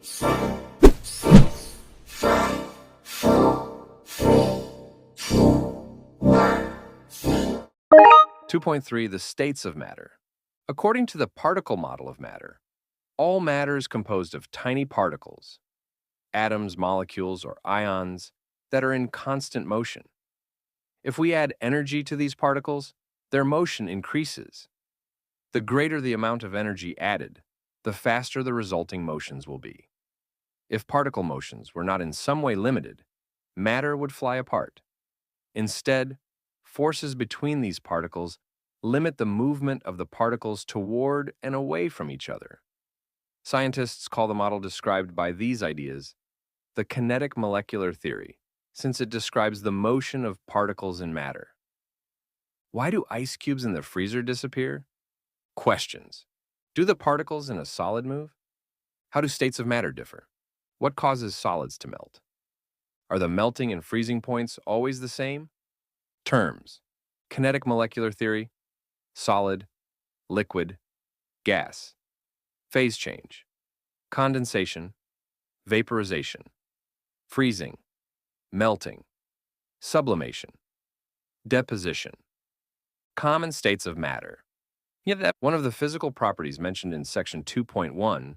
2.3 The states of matter. According to the particle model of matter, all matter is composed of tiny particles, atoms, molecules, or ions that are in constant motion. If we add energy to these particles, their motion increases. The greater the amount of energy added, the faster the resulting motions will be. If particle motions were not in some way limited, matter would fly apart. Instead, forces between these particles limit the movement of the particles toward and away from each other. Scientists call the model described by these ideas the kinetic molecular theory, since it describes the motion of particles in matter. Why do ice cubes in the freezer disappear? Questions. Do the particles in a solid move? How do states of matter differ? What causes solids to melt? Are the melting and freezing points always the same? Terms. Kinetic molecular theory, solid, liquid, gas. Phase change, condensation, vaporization, freezing, melting, sublimation, deposition. Common states of matter. Yet one of the physical properties mentioned in section 2.1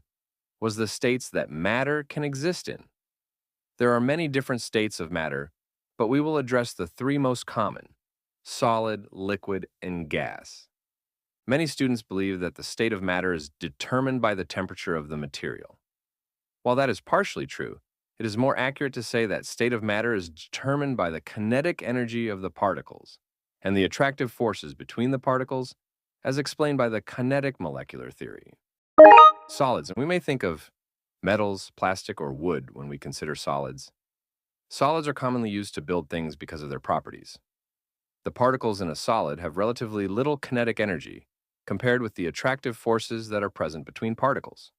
was the states that matter can exist in. There are many different states of matter, but we will address the three most common: solid, liquid, and gas. Many students believe that the state of matter is determined by the temperature of the material. While that is partially true, it is more accurate to say that state of matter is determined by the kinetic energy of the particles and the attractive forces between the particles, as explained by the kinetic molecular theory. Solids, and we may think of metals, plastic, or wood when we consider solids. Solids are commonly used to build things because of their properties. The particles in a solid have relatively little kinetic energy compared with the attractive forces that are present between particles.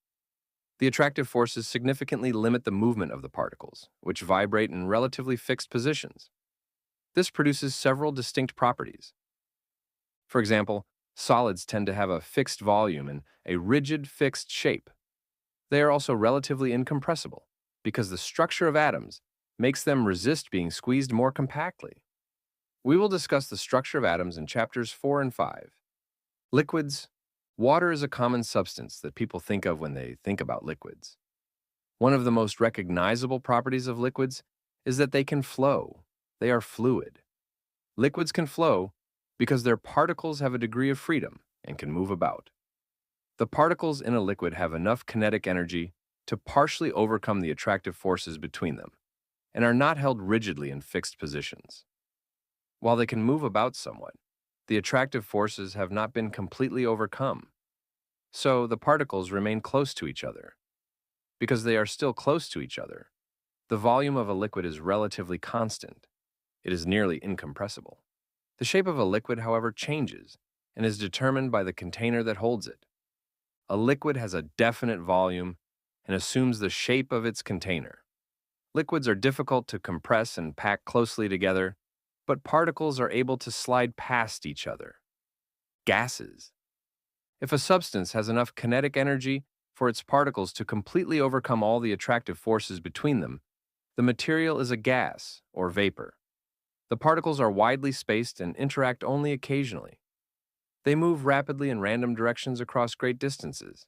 The attractive forces significantly limit the movement of the particles, which vibrate in relatively fixed positions. This produces several distinct properties. For example, solids tend to have a fixed volume and a rigid, fixed shape. They are also relatively incompressible because the structure of atoms makes them resist being squeezed more compactly. We will discuss the structure of atoms in chapters 4 and 5. Liquids. Water is a common substance that people think of when they think about liquids. One of the most recognizable properties of liquids is that they can flow. They are fluid. Liquids can flow because their particles have a degree of freedom and can move about. The particles in a liquid have enough kinetic energy to partially overcome the attractive forces between them and are not held rigidly in fixed positions. While they can move about somewhat, the attractive forces have not been completely overcome. So the particles remain close to each other. Because they are still close to each other, the volume of a liquid is relatively constant. It is nearly incompressible. The shape of a liquid, however, changes and is determined by the container that holds it. A liquid has a definite volume and assumes the shape of its container. Liquids are difficult to compress and pack closely together, but particles are able to slide past each other. Gases. If a substance has enough kinetic energy for its particles to completely overcome all the attractive forces between them, the material is a gas or vapor. The particles are widely spaced and interact only occasionally. They move rapidly in random directions across great distances.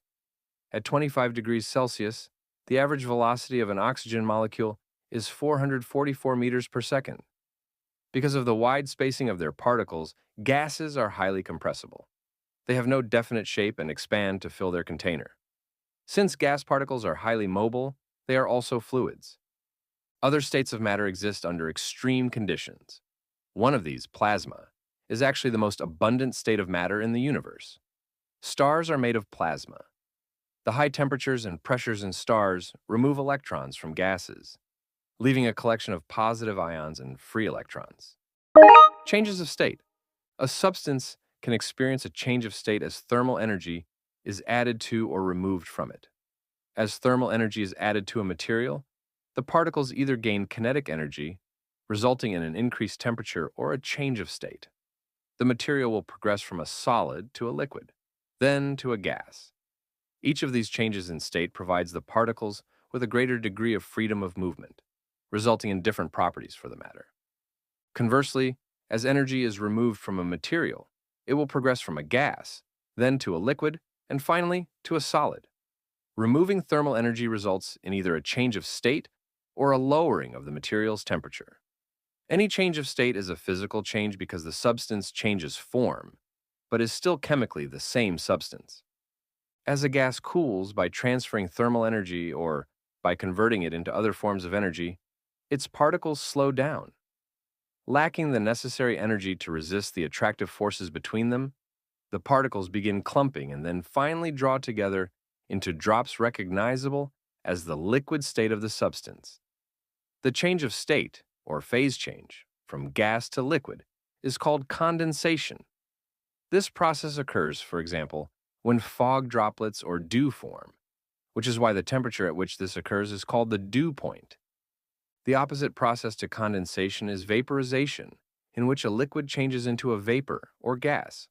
At 25 degrees Celsius, the average velocity of an oxygen molecule is 444 meters per second. Because of the wide spacing of their particles, gases are highly compressible. They have no definite shape and expand to fill their container. Since gas particles are highly mobile, they are also fluids. Other states of matter exist under extreme conditions. One of these, plasma, is actually the most abundant state of matter in the universe. Stars are made of plasma. The high temperatures and pressures in stars remove electrons from gases, leaving a collection of positive ions and free electrons. Changes of state. A substance can experience a change of state as thermal energy is added to or removed from it. As thermal energy is added to a material, the particles either gain kinetic energy, resulting in an increased temperature, or a change of state. The material will progress from a solid to a liquid, then to a gas. Each of these changes in state provides the particles with a greater degree of freedom of movement, resulting in different properties for the matter. Conversely, as energy is removed from a material, it will progress from a gas, then to a liquid, and finally to a solid. Removing thermal energy results in either a change of state or a lowering of the material's temperature. Any change of state is a physical change because the substance changes form, but is still chemically the same substance. As a gas cools by transferring thermal energy or by converting it into other forms of energy, its particles slow down. Lacking the necessary energy to resist the attractive forces between them, the particles begin clumping and then finally draw together into drops recognizable as the liquid state of the substance. The change of state, or phase change, from gas to liquid is called condensation. This process occurs, for example, when fog droplets or dew form, which is why the temperature at which this occurs is called the dew point. The opposite process to condensation is vaporization, in which a liquid changes into a vapor or gas.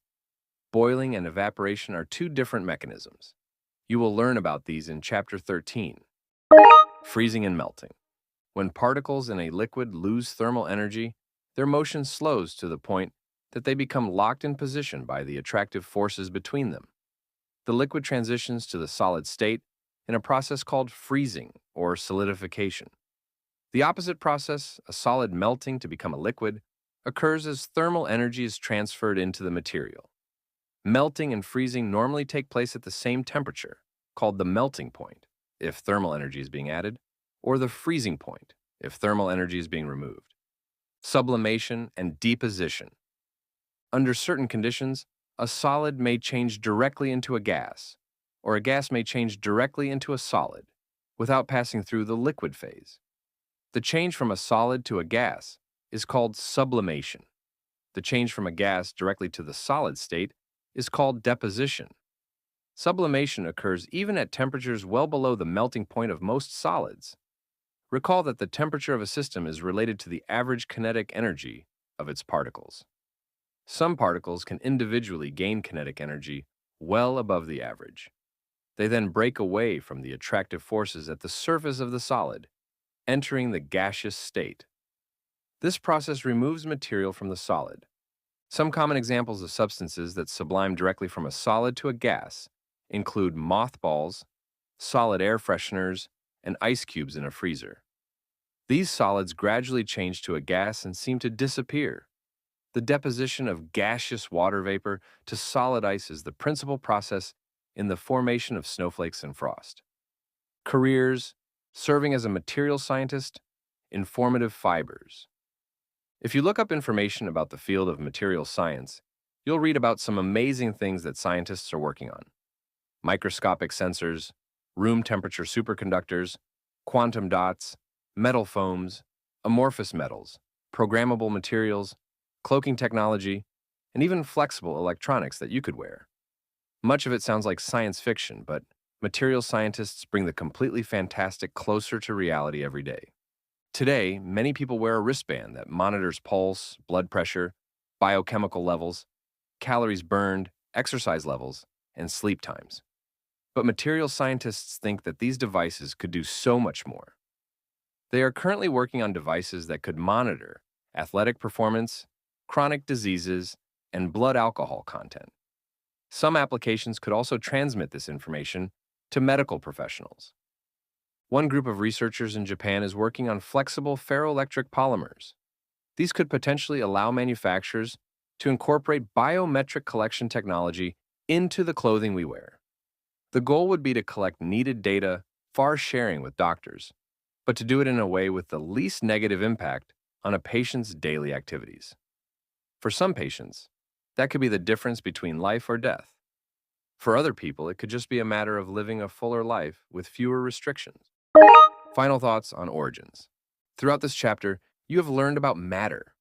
Boiling and evaporation are two different mechanisms. You will learn about these in Chapter 13. Freezing and melting. When particles in a liquid lose thermal energy, their motion slows to the point that they become locked in position by the attractive forces between them. The liquid transitions to the solid state in a process called freezing or solidification. The opposite process, a solid melting to become a liquid, occurs as thermal energy is transferred into the material. Melting and freezing normally take place at the same temperature, called the melting point, if thermal energy is being added, or the freezing point, if thermal energy is being removed. Sublimation and deposition. Under certain conditions, a solid may change directly into a gas, or a gas may change directly into a solid, without passing through the liquid phase. The change from a solid to a gas is called sublimation. The change from a gas directly to the solid state is called deposition. Sublimation occurs even at temperatures well below the melting point of most solids. Recall that the temperature of a system is related to the average kinetic energy of its particles. Some particles can individually gain kinetic energy well above the average. They then break away from the attractive forces at the surface of the solid, entering the gaseous state. This process removes material from the solid. Some common examples of substances that sublime directly from a solid to a gas include mothballs, solid air fresheners, and ice cubes in a freezer. These solids gradually change to a gas and seem to disappear. The deposition of gaseous water vapor to solid ice is the principal process in the formation of snowflakes and frost. Careers: serving as a material scientist, informative fibers. If you look up information about the field of material science, you'll read about some amazing things that scientists are working on. Microscopic sensors, room temperature superconductors, quantum dots, metal foams, amorphous metals, programmable materials, cloaking technology, and even flexible electronics that you could wear. Much of it sounds like science fiction, but material scientists bring the completely fantastic closer to reality every day. Today, many people wear a wristband that monitors pulse, blood pressure, biochemical levels, calories burned, exercise levels, and sleep times. But material scientists think that these devices could do so much more. They are currently working on devices that could monitor athletic performance, chronic diseases, and blood alcohol content. Some applications could also transmit this information to medical professionals. One group of researchers in Japan is working on flexible ferroelectric polymers. These could potentially allow manufacturers to incorporate biometric collection technology into the clothing we wear. The goal would be to collect needed data, far sharing with doctors, but to do it in a way with the least negative impact on a patient's daily activities. For some patients, that could be the difference between life or death. For other people, it could just be a matter of living a fuller life with fewer restrictions. Final thoughts on origins. Throughout this chapter, you have learned about matter.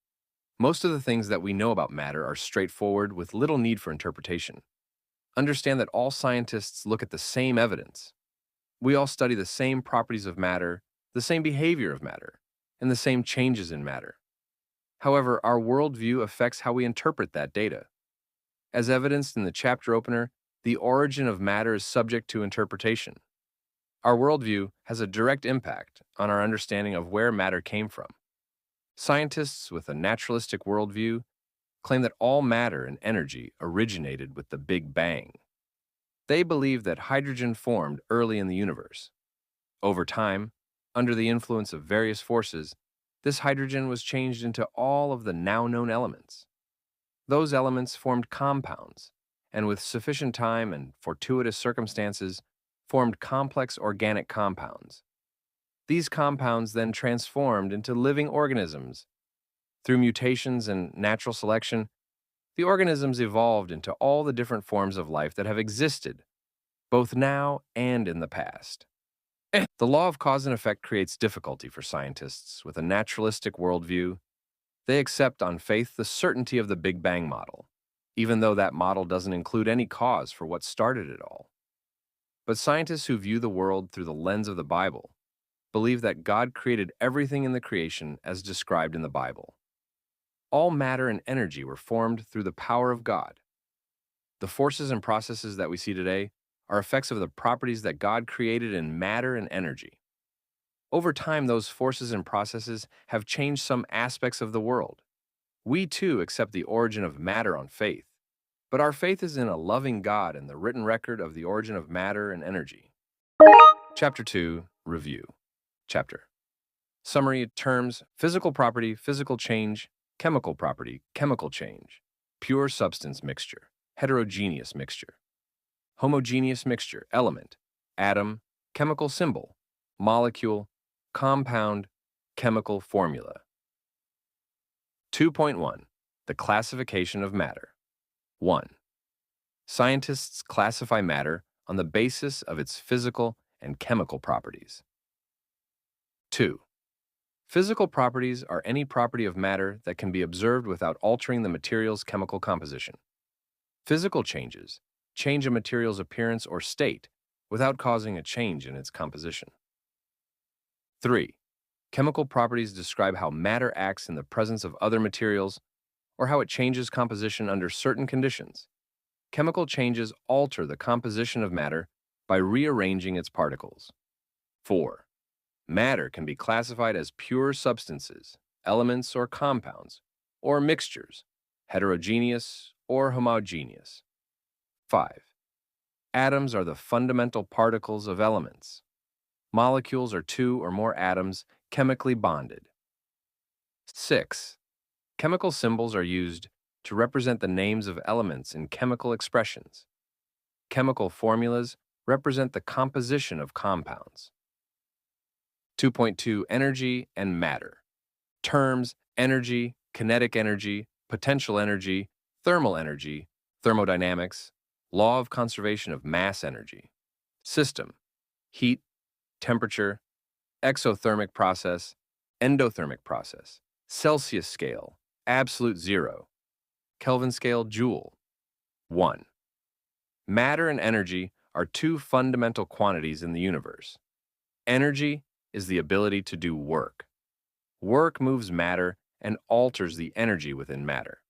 Most of the things that we know about matter are straightforward with little need for interpretation. Understand that all scientists look at the same evidence. We all study the same properties of matter, the same behavior of matter, and the same changes in matter. However, our worldview affects how we interpret that data. As evidenced in the chapter opener, the origin of matter is subject to interpretation. Our worldview has a direct impact on our understanding of where matter came from. Scientists with a naturalistic worldview claim that all matter and energy originated with the Big Bang. They believe that hydrogen formed early in the universe. Over time, under the influence of various forces, this hydrogen was changed into all of the now known elements. Those elements formed compounds, and with sufficient time and fortuitous circumstances, formed complex organic compounds. These compounds then transformed into living organisms. Through mutations and natural selection, the organisms evolved into all the different forms of life that have existed, both now and in the past. The law of cause and effect creates difficulty for scientists with a naturalistic worldview. They accept on faith the certainty of the Big Bang model, even though that model doesn't include any cause for what started it all. But scientists who view the world through the lens of the Bible believe that God created everything in the creation as described in the Bible. All matter and energy were formed through the power of God. The forces and processes that we see today are effects of the properties that God created in matter and energy. Over time, those forces and processes have changed some aspects of the world. We too accept the origin of matter on faith, but our faith is in a loving God and the written record of the origin of matter and energy. Chapter 2, Review. Chapter. Summary terms: physical property, physical change; chemical property, chemical change; pure substance mixture, heterogeneous mixture; homogeneous mixture, element, atom, chemical symbol, molecule, compound, chemical formula. 2.1. The classification of matter. 1. Scientists classify matter on the basis of its physical and chemical properties. 2. Physical properties are any property of matter that can be observed without altering the material's chemical composition. Physical changes change a material's appearance or state without causing a change in its composition. 3. Chemical properties describe how matter acts in the presence of other materials or how it changes composition under certain conditions. Chemical changes alter the composition of matter by rearranging its particles. 4. Matter can be classified as pure substances, elements or compounds, or mixtures, heterogeneous or homogeneous. 5. Atoms are the fundamental particles of elements. Molecules are two or more atoms chemically bonded. 6. Chemical symbols are used to represent the names of elements in chemical expressions. Chemical formulas represent the composition of compounds. 2.2. Energy and matter. Terms: energy, kinetic energy, potential energy, thermal energy, thermodynamics, law of conservation of mass energy. System: heat, temperature, exothermic process, endothermic process, Celsius scale, absolute zero, Kelvin scale, joule. 1. Matter and energy are two fundamental quantities in the universe. Energy is the ability to do work. Work moves matter and alters the energy within matter.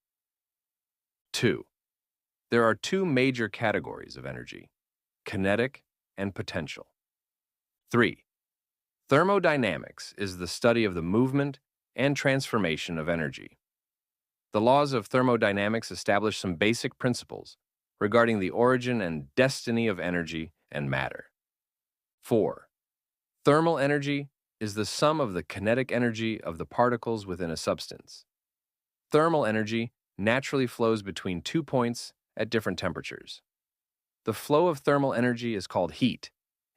2. There are two major categories of energy: kinetic and potential. 3. Thermodynamics is the study of the movement and transformation of energy. The laws of thermodynamics establish some basic principles regarding the origin and destiny of energy and matter. 4. Thermal energy is the sum of the kinetic energy of the particles within a substance. Thermal energy naturally flows between 2 points at different temperatures. The flow of thermal energy is called heat,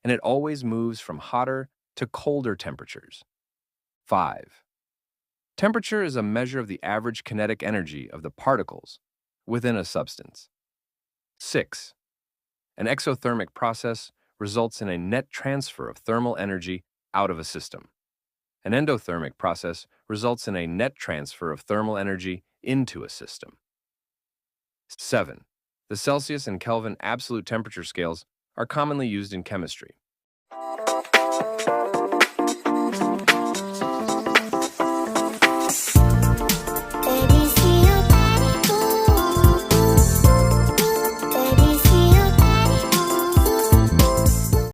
and it always moves from hotter to colder temperatures. 5. Temperature is a measure of the average kinetic energy of the particles within a substance. 6. An exothermic process results in a net transfer of thermal energy out of a system. An endothermic process results in a net transfer of thermal energy into a system. 7. The Celsius and Kelvin absolute temperature scales are commonly used in chemistry.